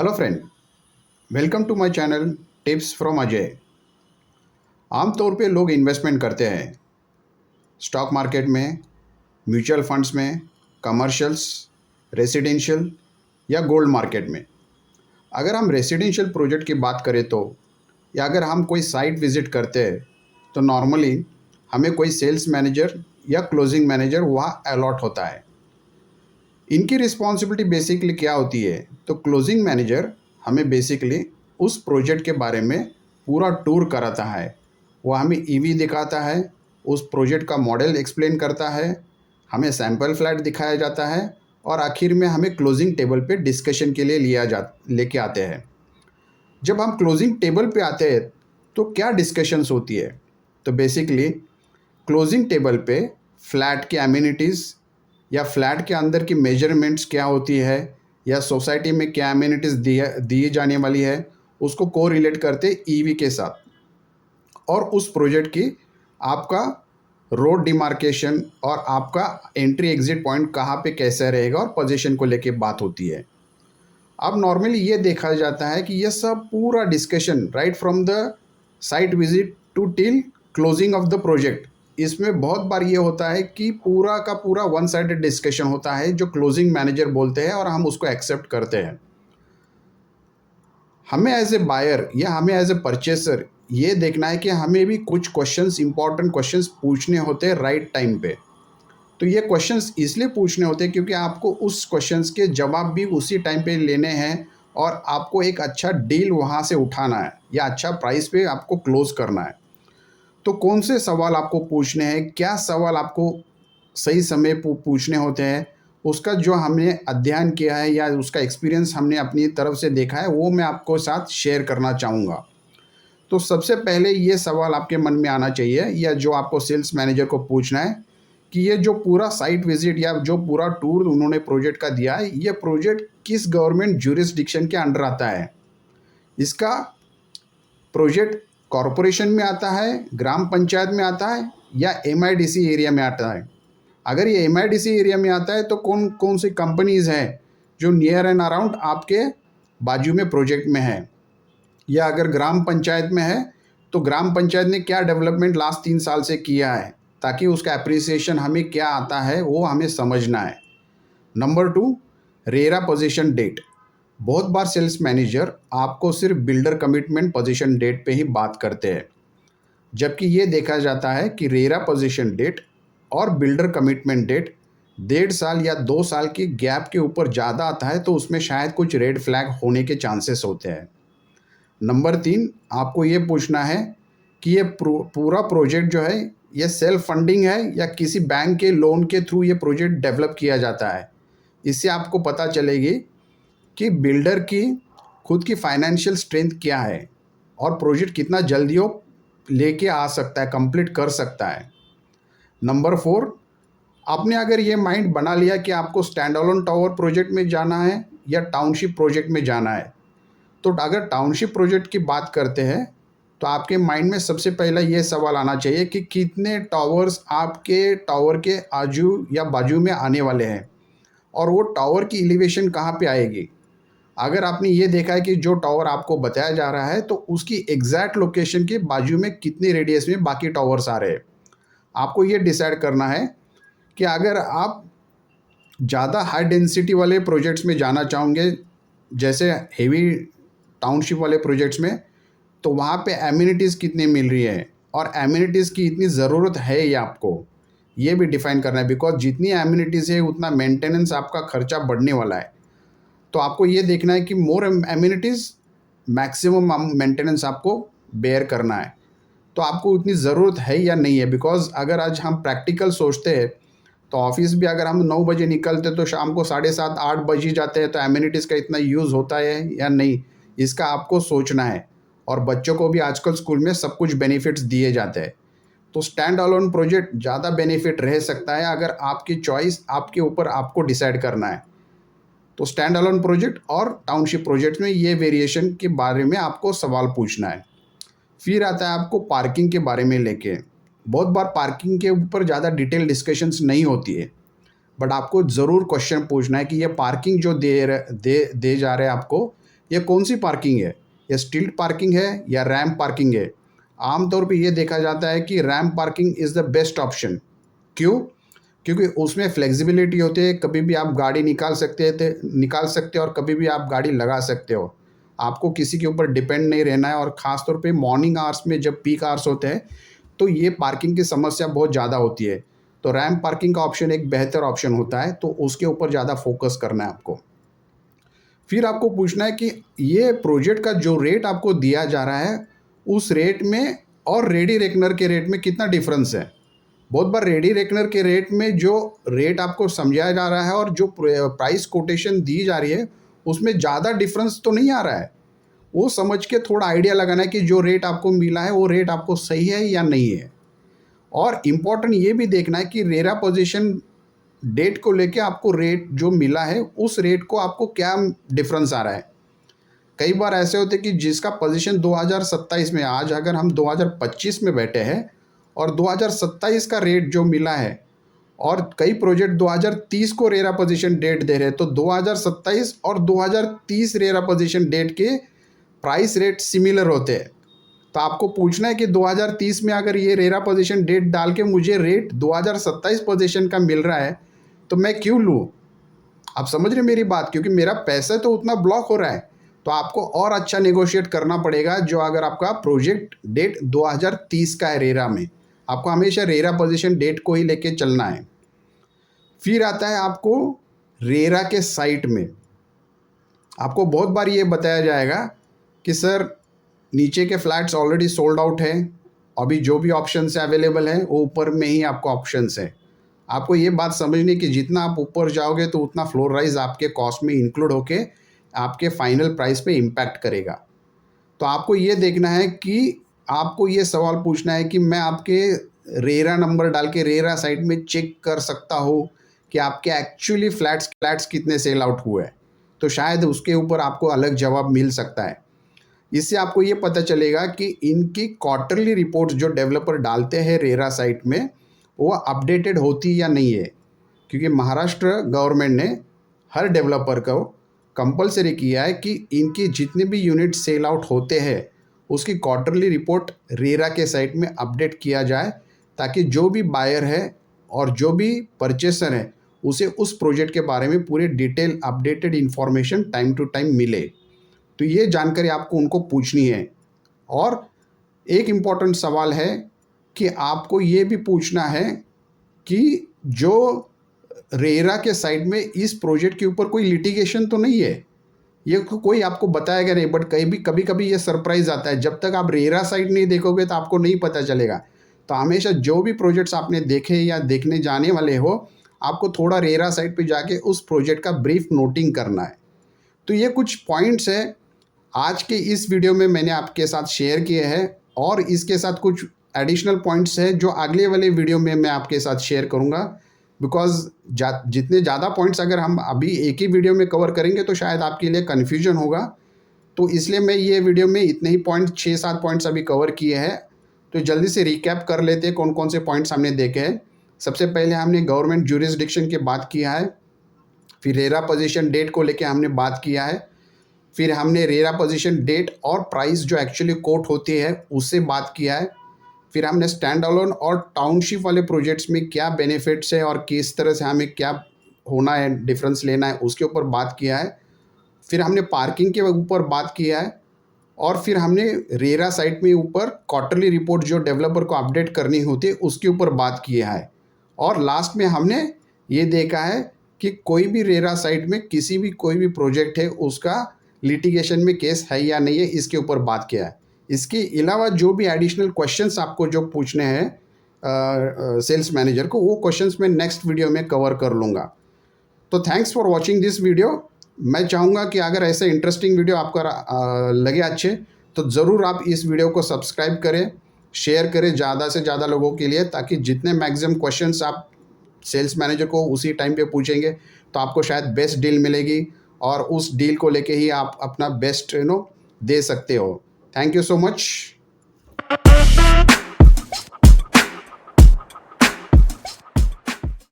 Hello friend, welcome to my channel tips from Ajay. आमतौर पे लोग इन्वेस्टमेंट करते हैं स्टॉक मार्केट में, म्यूचुअल फंड्स में, कमर्शियल्स, रेसिडेंशियल या गोल्ड मार्केट में। अगर हम रेसिडेंशियल प्रोजेक्ट की बात करें तो या अगर हम कोई साइट विज़िट करते हैं तो नॉर्मली हमें कोई सेल्स मैनेजर या क्लोजिंग मैनेजर वहाँ अलॉट होता है। इनकी रिस्पॉन्सिबिलिटी बेसिकली क्या होती है? तो क्लोजिंग मैनेजर हमें बेसिकली उस प्रोजेक्ट के बारे में पूरा टूर कराता है। वो हमें ईवी दिखाता है, उस प्रोजेक्ट का मॉडल एक्सप्लेन करता है, हमें सैंपल फ्लैट दिखाया जाता है और आखिर में हमें क्लोजिंग टेबल पे डिस्कशन के लिए लेके आते हैं। जब हम क्लोजिंग टेबल पे आते हैं तो क्या डिस्कशंस होती है? तो बेसिकली क्लोजिंग टेबल पे फ्लैट के एमिनिटीज़ या फ्लैट के अंदर की मेजरमेंट्स क्या होती है या सोसाइटी में क्या एमिनिटीज़ दिए जाने वाली है, उसको को रिलेट करते ईवी के साथ और उस प्रोजेक्ट की आपका रोड डिमार्केशन और आपका एंट्री एग्जिट पॉइंट कहाँ पे कैसा रहेगा और पोजीशन को लेके बात होती है। अब नॉर्मली ये देखा जाता है कि ये सब पूरा discussion right from the site visit to till closing of the project, इसमें बहुत बार ये होता है कि पूरा का पूरा वन साइडेड डिस्कशन होता है जो क्लोजिंग मैनेजर बोलते हैं और हम उसको एक्सेप्ट करते हैं। हमें एज ए बायर या हमें एज ए परचेसर ये देखना है कि हमें भी कुछ क्वेश्चंस, इंपॉर्टेंट क्वेश्चंस पूछने होते हैं राइट टाइम पे। तो ये क्वेश्चंस इसलिए पूछने होते हैं क्योंकि आपको उस क्वेश्चंस के जवाब भी उसी टाइम पे लेने हैं और आपको एक अच्छा डील वहाँ से उठाना है या अच्छा प्राइस पे आपको क्लोज करना है। तो कौन से सवाल आपको पूछने हैं, क्या सवाल आपको सही समय पूछने होते हैं, उसका जो हमने अध्ययन किया है या उसका एक्सपीरियंस हमने अपनी तरफ से देखा है वो मैं आपको साथ शेयर करना चाहूँगा। तो सबसे पहले ये सवाल आपके मन में आना चाहिए या जो आपको सेल्स मैनेजर को पूछना है कि ये जो पूरा साइट विजिट या जो पूरा टूर उन्होंने प्रोजेक्ट का दिया है, ये प्रोजेक्ट किस गवर्नमेंट ज्यूरिसडिक्शन के अंडर आता है? इसका प्रोजेक्ट कॉरपोरेशन में आता है, ग्राम पंचायत में आता है या एमआईडीसी एरिया में आता है? अगर ये एमआईडीसी एरिया में आता है तो कौन कौन सी कंपनीज़ हैं जो नियर एंड अराउंड आपके बाजू में प्रोजेक्ट में है? या अगर ग्राम पंचायत में है तो ग्राम पंचायत ने क्या डेवलपमेंट लास्ट 3 साल से किया है, ताकि उसका एप्रिसिएशन हमें क्या आता है वो हमें समझना है। Number 2, RERA possession date. बहुत बार सेल्स मैनेजर आपको सिर्फ बिल्डर कमिटमेंट पोजीशन डेट पे ही बात करते हैं, जबकि ये देखा जाता है कि रेरा पोजीशन डेट और बिल्डर कमिटमेंट डेट 1.5 साल या 2 साल की गैप के ऊपर ज़्यादा आता है तो उसमें शायद कुछ रेड फ्लैग होने के चांसेस होते हैं। नंबर 3, आपको ये पूछना है कि ये पूरा प्रोजेक्ट जो है ये सेल्फ फंडिंग है या किसी बैंक के लोन के थ्रू ये प्रोजेक्ट डेवलप किया जाता है। इससे आपको पता चलेगी कि बिल्डर की खुद की फाइनेंशियल स्ट्रेंथ क्या है और प्रोजेक्ट कितना जल्दी वो लेके आ सकता है, कंप्लीट कर सकता है। नंबर 4, आपने अगर ये माइंड बना लिया कि आपको स्टैंड अलोन टावर प्रोजेक्ट में जाना है या टाउनशिप प्रोजेक्ट में जाना है, तो अगर टाउनशिप प्रोजेक्ट की बात करते हैं तो आपके माइंड में सबसे पहला ये सवाल आना चाहिए कि कितने टावर्स आपके टावर के आजू या बाजू में आने वाले हैं और वो टावर की एलिवेशन कहाँ पे आएगी। अगर आपने ये देखा है कि जो टावर आपको बताया जा रहा है तो उसकी एग्जैक्ट लोकेशन के बाजू में कितनी रेडियस में बाकी टावर्स आ रहे हैं, आपको ये डिसाइड करना है कि अगर आप ज़्यादा हाई डेंसिटी वाले प्रोजेक्ट्स में जाना चाहोगे जैसे हेवी टाउनशिप वाले प्रोजेक्ट्स में, तो वहाँ पे एमिनिटीज़ कितनी मिल रही है और एमिनिटीज़ की इतनी ज़रूरत है ये आपको ये भी डिफ़ाइन करना है, बिकॉज जितनी एमिनिटीज़ है उतना मेंटेनेंस आपका खर्चा बढ़ने वाला है। तो आपको ये देखना है कि मोर एमिनिटीज़ मैक्सिमम मेंटेनेंस आपको बेयर करना है। तो आपको उतनी ज़रूरत है या नहीं है, बिकॉज अगर आज हम प्रैक्टिकल सोचते हैं तो ऑफिस भी अगर हम 9 बजे निकलते तो शाम को 7:30-8 बज ही जाते हैं, तो एमिनिटीज़ का इतना यूज़ होता है या नहीं, इसका आपको सोचना है। और बच्चों को भी आजकल स्कूल में सब कुछ बेनिफिट्स दिए जाते हैं, तो स्टैंड अलोन प्रोजेक्ट ज़्यादा बेनिफिट रह सकता है अगर आपकी चॉइस आपके ऊपर आपको डिसाइड करना है। तो स्टैंड अलोन प्रोजेक्ट और टाउनशिप प्रोजेक्ट में ये वेरिएशन के बारे में आपको सवाल पूछना है। फिर आता है आपको पार्किंग के बारे में लेके। बहुत बार पार्किंग के ऊपर ज़्यादा डिटेल डिस्कशंस नहीं होती है, बट आपको ज़रूर क्वेश्चन पूछना है कि ये पार्किंग जो दे जा रहे हैं आपको, ये कौन सी पार्किंग है, ये स्टिल्ट पार्किंग है या रैम्प पार्किंग है। आमतौर पे ये देखा जाता है कि ramp parking is the best option. क्यों? क्योंकि उसमें फ्लेक्सिबिलिटी होती है, कभी भी आप गाड़ी निकाल सकते हो और कभी भी आप गाड़ी लगा सकते हो। आपको किसी के ऊपर डिपेंड नहीं रहना है, और ख़ास तौर पे मॉर्निंग आवर्स में जब पीक आवर्स होते हैं तो ये पार्किंग की समस्या बहुत ज़्यादा होती है। तो रैम्प पार्किंग का ऑप्शन एक बेहतर ऑप्शन होता है, तो उसके ऊपर ज़्यादा फोकस करना है आपको। फिर आपको पूछना है कि ये प्रोजेक्ट का जो रेट आपको दिया जा रहा है, उस रेट में और रेडी रेकनर के रेट में कितना डिफरेंस है। बहुत बार रेडी रेकनर के रेट में जो रेट आपको समझाया जा रहा है और जो प्राइस कोटेशन दी जा रही है, उसमें ज़्यादा डिफरेंस तो नहीं आ रहा है। वो समझ के थोड़ा आइडिया लगाना है कि जो रेट आपको मिला है वो रेट आपको सही है या नहीं है। और इम्पॉर्टेंट ये भी देखना है कि रेरा पोजीशन डेट को लेके आपको रेट जो मिला है, उस रेट को आपको क्या डिफरेंस आ रहा है। कई बार ऐसे होते कि जिसका पोजीशन 2027 में, आज अगर हम 2025 में बैठे हैं और 2027 का रेट जो मिला है, और कई प्रोजेक्ट 2030 को रेरा पोजीशन डेट दे रहे हैं, तो 2027 और 2030 रेरा पोजीशन डेट के प्राइस रेट सिमिलर होते हैं। तो आपको पूछना है कि 2030 में अगर ये रेरा पोजीशन डेट डाल के मुझे रेट 2027 पोजीशन का मिल रहा है, तो मैं क्यों लूँ। आप समझ रहे मेरी बात, क्योंकि मेरा पैसा तो उतना ब्लॉक हो रहा है। तो आपको और अच्छा नेगोशिएट करना पड़ेगा। जो अगर आपका प्रोजेक्ट डेट 2030 का है रेरा में, आपको हमेशा रेरा पोजीशन डेट को ही लेके चलना है। फिर आता है आपको रेरा के साइट में, आपको बहुत बार ये बताया जाएगा कि सर नीचे के फ्लैट्स ऑलरेडी सोल्ड आउट है, अभी जो भी ऑप्शंस अवेलेबल हैं वो ऊपर में ही आपको ऑप्शंस है। आपको ये बात समझनी कि जितना आप ऊपर जाओगे तो उतना फ्लोर राइज आपके कॉस्ट में इंक्लूड होके आपके फाइनल प्राइस पे इम्पैक्ट करेगा। तो आपको ये देखना है कि आपको ये सवाल पूछना है कि मैं आपके रेरा नंबर डाल के रेरा साइट में चेक कर सकता हूँ कि आपके एक्चुअली फ्लैट्स कितने सेल आउट हुए हैं। तो शायद उसके ऊपर आपको अलग जवाब मिल सकता है। इससे आपको ये पता चलेगा कि इनकी क्वार्टरली रिपोर्ट्स जो डेवलपर डालते हैं रेरा साइट में, वो अपडेटेड होती या नहीं है। क्योंकि महाराष्ट्र गवर्नमेंट ने हर डेवलपर को कंपलसरी किया है कि इनकी जितने भी यूनिट सेल आउट होते हैं उसकी क्वार्टरली रिपोर्ट रेरा के साइट में अपडेट किया जाए, ताकि जो भी बायर है और जो भी परचेसर है उसे उस प्रोजेक्ट के बारे में पूरे detail updated information time to time मिले। तो ये जानकारी आपको उनको पूछनी है। और एक इम्पॉर्टेंट सवाल है कि आपको ये भी पूछना है कि जो रेरा के साइड में इस प्रोजेक्ट के ऊपर कोई लिटिगेशन तो नहीं है। ये कोई आपको बताएगा नहीं, बट कभी कभी ये सरप्राइज आता है। जब तक आप रेरा साइड नहीं देखोगे तो आपको नहीं पता चलेगा। तो हमेशा जो भी प्रोजेक्ट्स आपने देखे या देखने जाने वाले हो, आपको थोड़ा रेरा साइट पे जाके उस प्रोजेक्ट का ब्रीफ नोटिंग करना है। तो ये कुछ पॉइंट्स है आज के इस वीडियो में मैंने आपके साथ शेयर किए हैं, और इसके साथ कुछ एडिशनल पॉइंट्स हैं जो अगले वाले वीडियो में मैं आपके साथ शेयर करूंगा। बिकॉज जितने ज़्यादा पॉइंट्स अगर हम अभी एक ही वीडियो में कवर करेंगे तो शायद आपके लिए कन्फ्यूजन होगा। तो इसलिए मैं ये वीडियो में इतने ही पॉइंट 6-7 पॉइंट्स अभी कवर किए हैं। तो जल्दी से रिकैप कर लेते हैं कौन कौन से पॉइंट्स हमने देखे हैं। सबसे पहले हमने गवर्नमेंट ज्यूरिसडिक्शन की बात किया है, फिर रेरा पोजीशन डेट को लेके हमने बात किया है, फिर हमने रेरा पोजीशन डेट और प्राइस जो एक्चुअली कोट होती है उससे बात किया है, फिर हमने स्टैंड अलोन और टाउनशिप वाले प्रोजेक्ट्स में क्या बेनिफिट्स है और किस तरह से हमें क्या होना है, डिफरेंस लेना है, उसके ऊपर बात किया है, फिर हमने पार्किंग के ऊपर बात किया है, और फिर हमने रेरा साइट में ऊपर क्वार्टरली रिपोर्ट जो डेवलपर को अपडेट करनी होती है उसके ऊपर बात किया है, और लास्ट में हमने ये देखा है कि कोई भी रेरा साइट में किसी भी कोई भी प्रोजेक्ट है उसका लिटिगेशन में केस है या नहीं है, इसके ऊपर बात किया है। इसके अलावा जो भी एडिशनल क्वेश्चंस आपको जो पूछने हैं सेल्स मैनेजर को, वो क्वेश्चंस मैं नेक्स्ट वीडियो में कवर कर लूँगा। तो thanks for watching this video. मैं चाहूँगा कि अगर ऐसे इंटरेस्टिंग वीडियो आपका लगे अच्छे, तो ज़रूर आप इस वीडियो को सब्सक्राइब करें, शेयर करें ज़्यादा से ज़्यादा लोगों के लिए, ताकि जितने मैक्सिमम क्वेश्चंस आप सेल्स मैनेजर को उसी टाइम पे पूछेंगे तो आपको शायद बेस्ट डील मिलेगी, और उस डील को लेके ही आप अपना बेस्ट दे सकते हो। Thank you so much.